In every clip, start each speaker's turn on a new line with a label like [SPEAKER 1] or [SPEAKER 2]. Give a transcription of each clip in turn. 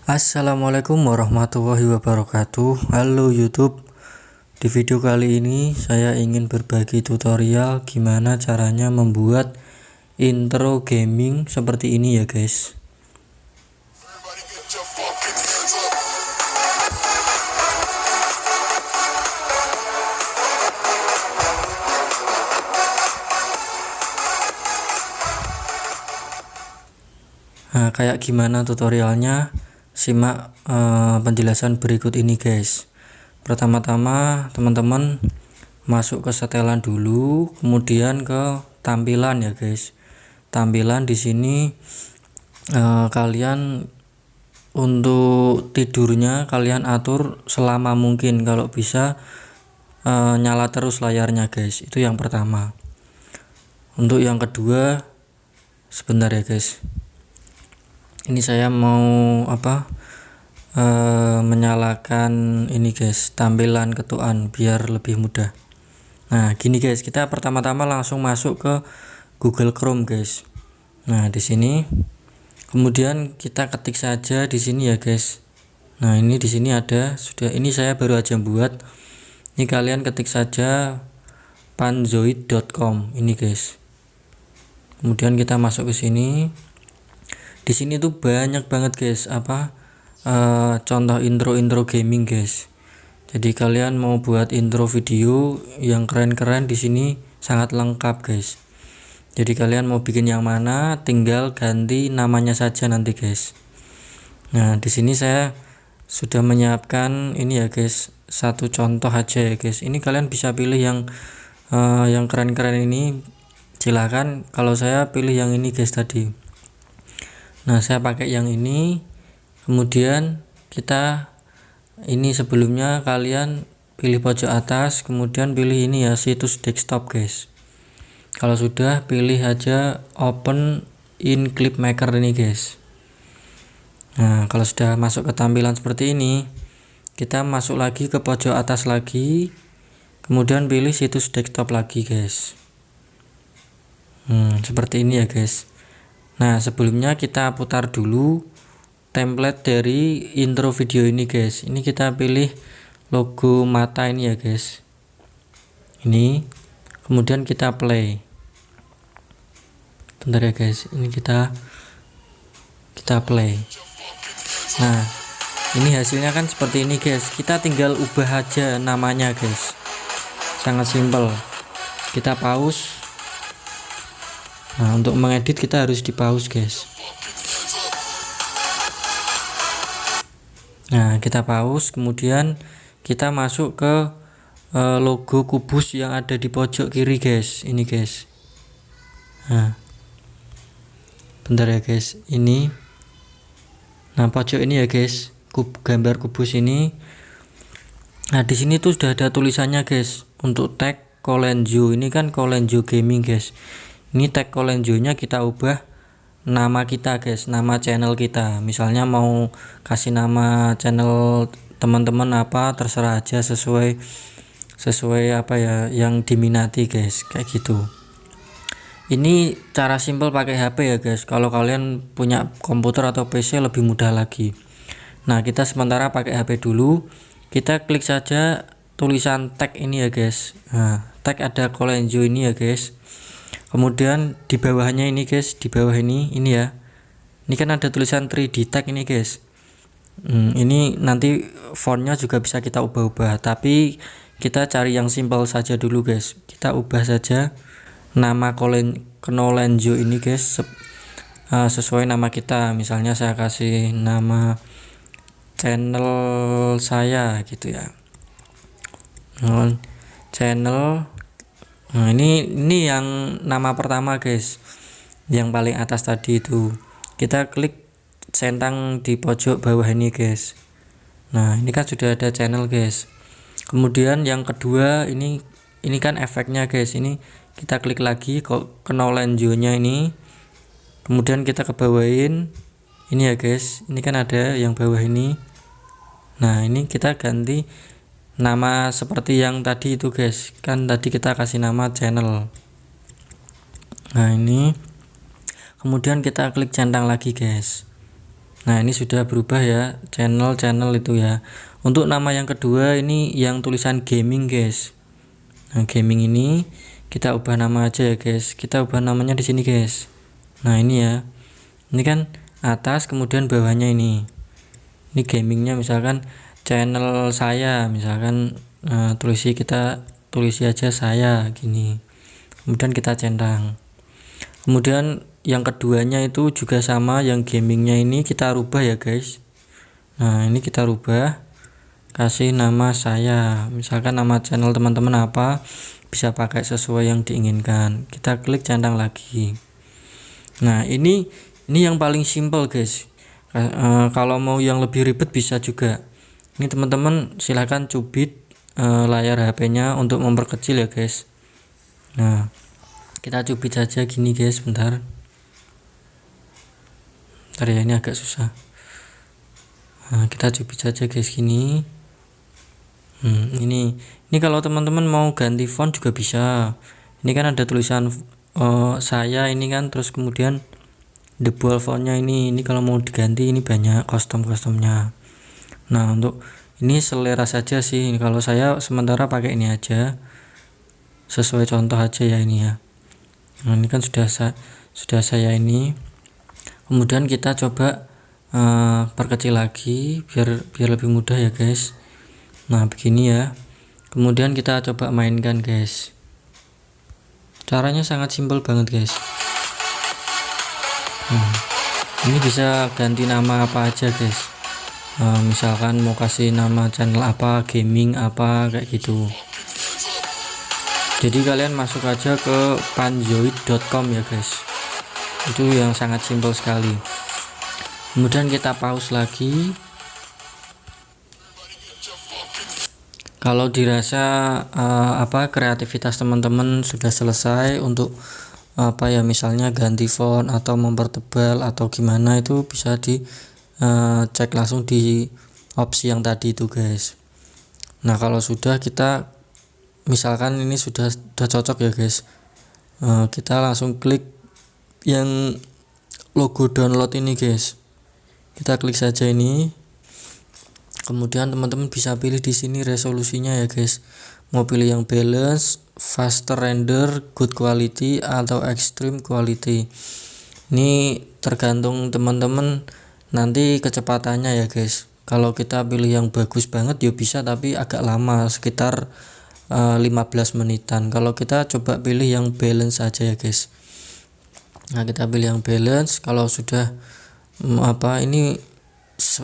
[SPEAKER 1] Assalamualaikum warahmatullahi wabarakatuh. Halo YouTube. Di video kali ini saya ingin berbagi tutorial gimana caranya membuat intro gaming seperti ini ya guys. Nah, kayak gimana tutorialnya? Simak penjelasan berikut ini guys. Pertama-tama teman-teman masuk ke setelan dulu, kemudian ke tampilan ya guys. Tampilan di sini kalian untuk tidurnya kalian atur selama mungkin, kalau bisa nyala terus layarnya guys. Itu yang pertama. Untuk yang kedua, sebentar ya guys. Ini saya mau menyalakan ini guys, tampilan ketukan biar lebih mudah. Nah gini guys, kita pertama-tama langsung masuk ke Google Chrome guys. Nah di sini kemudian kita ketik saja di sini ya guys. Nah ini di sini ada, sudah, ini saya baru aja buat. Ini kalian ketik saja panzoid.com ini guys. Kemudian kita masuk ke sini. Di sini tuh banyak banget guys contoh intro gaming guys. Jadi kalian mau buat intro video yang keren-keren, di sini sangat lengkap guys. Jadi kalian mau bikin yang mana tinggal ganti namanya saja nanti guys. Nah di sini saya sudah menyiapkan ini ya guys, satu contoh aja ya guys. Ini kalian bisa pilih yang keren-keren ini, silahkan. Kalau saya pilih yang ini guys tadi. Nah saya pakai yang ini. Kemudian kita ini, sebelumnya kalian pilih pojok atas, kemudian pilih ini ya, situs desktop guys. Kalau sudah, pilih aja open in clip maker ini guys. Nah kalau sudah masuk ke tampilan seperti ini, kita masuk lagi ke pojok atas lagi, kemudian pilih situs desktop lagi guys. Seperti ini ya guys. Nah sebelumnya kita putar dulu template dari intro video ini guys. Ini kita pilih logo mata ini ya guys. Ini kemudian kita play. Bentar ya guys, ini kita play. Nah ini hasilnya kan seperti ini guys. Kita tinggal ubah aja namanya guys, sangat simpel. Kita pause. Nah untuk mengedit kita harus di pause guys. Nah kita pause, kemudian kita masuk ke logo kubus yang ada di pojok kiri guys. Ini guys. Nah bentar ya guys, ini. Nah pojok ini ya guys, gambar kubus ini. Nah di sini tuh sudah ada tulisannya guys, untuk tag Kolenjo. Ini kan Kolenjo Gaming guys. Ini tag Kolenjo nya kita ubah nama kita guys, nama channel kita. Misalnya mau kasih nama channel teman-teman apa, terserah aja, sesuai apa ya yang diminati guys, kayak gitu. Ini cara simple pakai HP ya guys. Kalau kalian punya komputer atau PC lebih mudah lagi. Nah kita sementara pakai HP dulu. Kita klik saja tulisan tag ini ya guys. Nah tag ada Kolenjo ini ya guys. Kemudian di bawahnya ini guys, di bawah ini ya. Ini kan ada tulisan 3D tag ini guys. Ini nanti fontnya juga bisa kita ubah-ubah, tapi kita cari yang simple saja dulu guys. Kita ubah saja nama Kolenjo ini guys, sesuai nama kita. Misalnya saya kasih nama channel saya gitu ya, channel. Nah ini yang nama pertama guys, yang paling atas tadi itu. Kita klik centang di pojok bawah ini guys. Nah ini kan sudah ada channel guys. Kemudian yang kedua ini kan efeknya guys. Ini kita klik lagi kok Kolenjo nya ini, kemudian kita ke bawahin ini ya guys. Ini kan ada yang bawah ini. Nah ini kita ganti nama seperti yang tadi itu guys. Kan tadi kita kasih nama channel. Nah ini kemudian kita klik centang lagi guys. Nah ini sudah berubah ya, channel itu ya. Untuk nama yang kedua ini yang tulisan gaming guys. Nah gaming ini kita ubah nama aja ya guys, kita ubah namanya di sini guys. Nah ini ya, ini kan atas kemudian bawahnya ini gamingnya, misalkan channel saya, misalkan tulisi aja saya gini, kemudian kita centang. Kemudian yang keduanya itu juga sama, yang gamingnya ini kita rubah ya guys. Nah ini kita rubah, kasih nama saya, misalkan nama channel teman-teman apa, bisa pakai sesuai yang diinginkan. Kita klik centang lagi. Nah ini yang paling simple guys. Kalau mau yang lebih ribet bisa juga. Ini teman-teman silahkan cubit layar HP-nya untuk memperkecil ya guys. Nah kita cubit saja gini guys, bentar ya, ini agak susah. Nah, kita cubit saja guys gini. Ini kalau teman-teman mau ganti font juga bisa. Ini kan ada tulisan saya ini kan, terus kemudian default fontnya ini kalau mau diganti ini banyak customnya. Nah untuk ini selera saja sih, kalau saya sementara pakai ini aja, sesuai contoh aja ya ini ya. Nah ini kan sudah saya ini, kemudian kita coba perkecil lagi biar lebih mudah ya guys. Nah begini ya, kemudian kita coba mainkan guys. Caranya sangat simpel banget guys. Ini bisa ganti nama apa aja guys. Misalkan mau kasih nama channel apa, gaming apa, kayak gitu. Jadi kalian masuk aja ke panzoid.com ya guys. Itu yang sangat simpel sekali. Kemudian kita pause lagi. Kalau dirasa kreativitas teman-teman sudah selesai untuk misalnya ganti font atau mempertebal atau gimana, itu bisa cek langsung di opsi yang tadi itu guys. Nah kalau sudah, kita misalkan ini sudah cocok ya guys, kita langsung klik yang logo download ini guys, kita klik saja ini. Kemudian teman-teman bisa pilih di sini resolusinya ya guys, mau pilih yang balance, faster render, good quality, atau extreme quality. Ini tergantung teman-teman nanti kecepatannya ya guys. Kalau kita pilih yang bagus banget ya bisa, tapi agak lama, sekitar 15 menitan. Kalau kita coba pilih yang balance saja ya guys. Nah kita pilih yang balance. Kalau sudah ini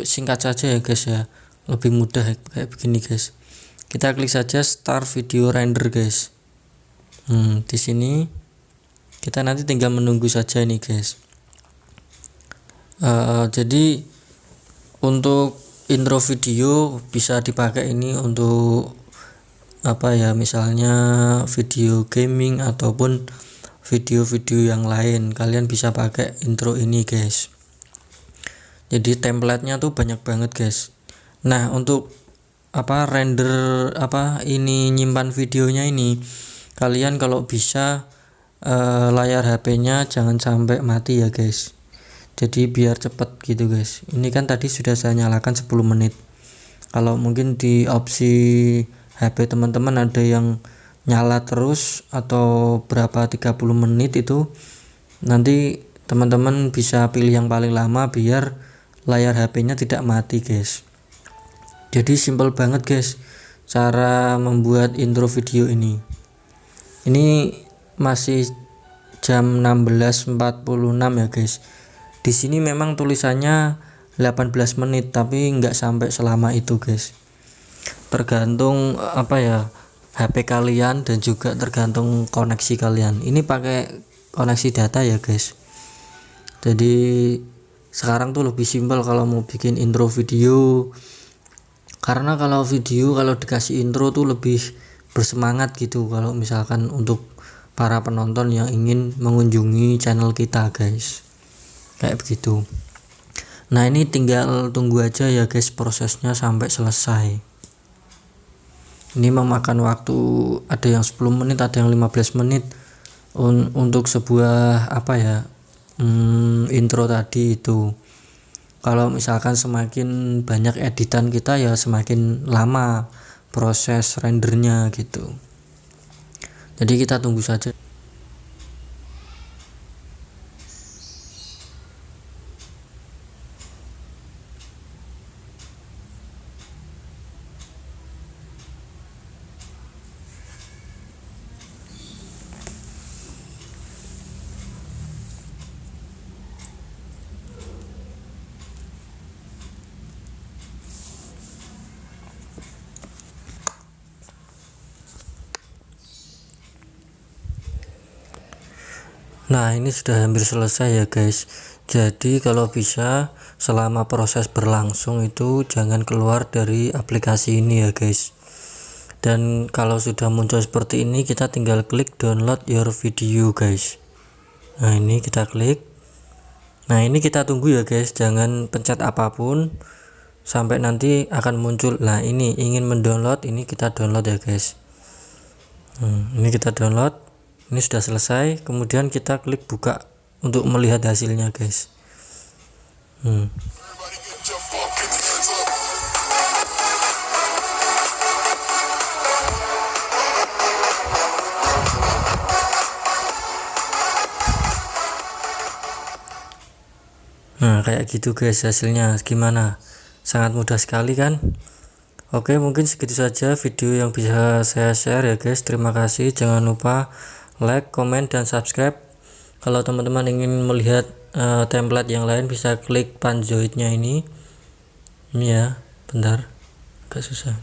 [SPEAKER 1] singkat saja ya guys ya, lebih mudah kayak begini guys. Kita klik saja start video render guys. Di sini kita nanti tinggal menunggu saja ini guys. Jadi untuk intro video bisa dipakai ini untuk misalnya video gaming ataupun video-video yang lain, kalian bisa pakai intro ini guys. Jadi template-nya tuh banyak banget guys. Nah untuk render ini nyimpan videonya ini, kalian kalau bisa layar HP-nya jangan sampai mati ya guys. Jadi biar cepet gitu guys. Ini kan tadi sudah saya nyalakan 10 menit. Kalau mungkin di opsi HP teman-teman ada yang nyala terus atau berapa 30 menit, itu nanti teman-teman bisa pilih yang paling lama biar layar HP-nya tidak mati guys. Jadi simple banget guys cara membuat intro video ini. Ini masih jam 16.46 ya guys. Di sini memang tulisannya 18 menit, tapi nggak sampai selama itu guys. Tergantung HP kalian dan juga tergantung koneksi kalian. Ini pakai koneksi data ya guys. Jadi sekarang tuh lebih simpel kalau mau bikin intro video, karena kalau dikasih intro tuh lebih bersemangat gitu kalau misalkan untuk para penonton yang ingin mengunjungi channel kita guys, kayak begitu. Nah ini tinggal tunggu aja ya guys prosesnya sampai selesai. Ini memakan waktu, ada yang 10 menit, ada yang 15 menit untuk sebuah intro tadi itu. Kalau misalkan semakin banyak editan kita ya semakin lama proses rendernya gitu. Jadi kita tunggu saja. Nah, ini sudah hampir selesai ya guys. Jadi kalau bisa selama proses berlangsung itu jangan keluar dari aplikasi ini ya guys. Dan kalau sudah muncul seperti ini kita tinggal klik download your video guys. Nah, ini kita klik. Nah, ini kita tunggu ya guys, jangan pencet apapun sampai nanti akan muncul. Nah, ini ingin mendownload, ini kita download ya guys. Ini kita download. Ini sudah selesai, kemudian kita klik buka untuk melihat hasilnya guys. Nah, kayak gitu guys hasilnya. Gimana? Sangat mudah sekali kan? Oke, mungkin segitu saja video yang bisa saya share ya guys. Terima kasih. Jangan lupa like, comment, dan subscribe. Kalau teman-teman ingin melihat template yang lain bisa klik Panzoidnya ini ya. Bentar, agak susah.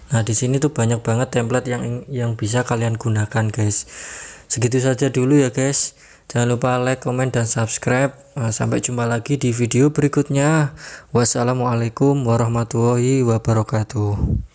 [SPEAKER 1] Nah, di sini tuh banyak banget template yang bisa kalian gunakan guys. Segitu saja dulu ya guys. Jangan lupa like, comment, dan subscribe. Sampai jumpa lagi di video berikutnya. Wassalamualaikum warahmatullahi wabarakatuh.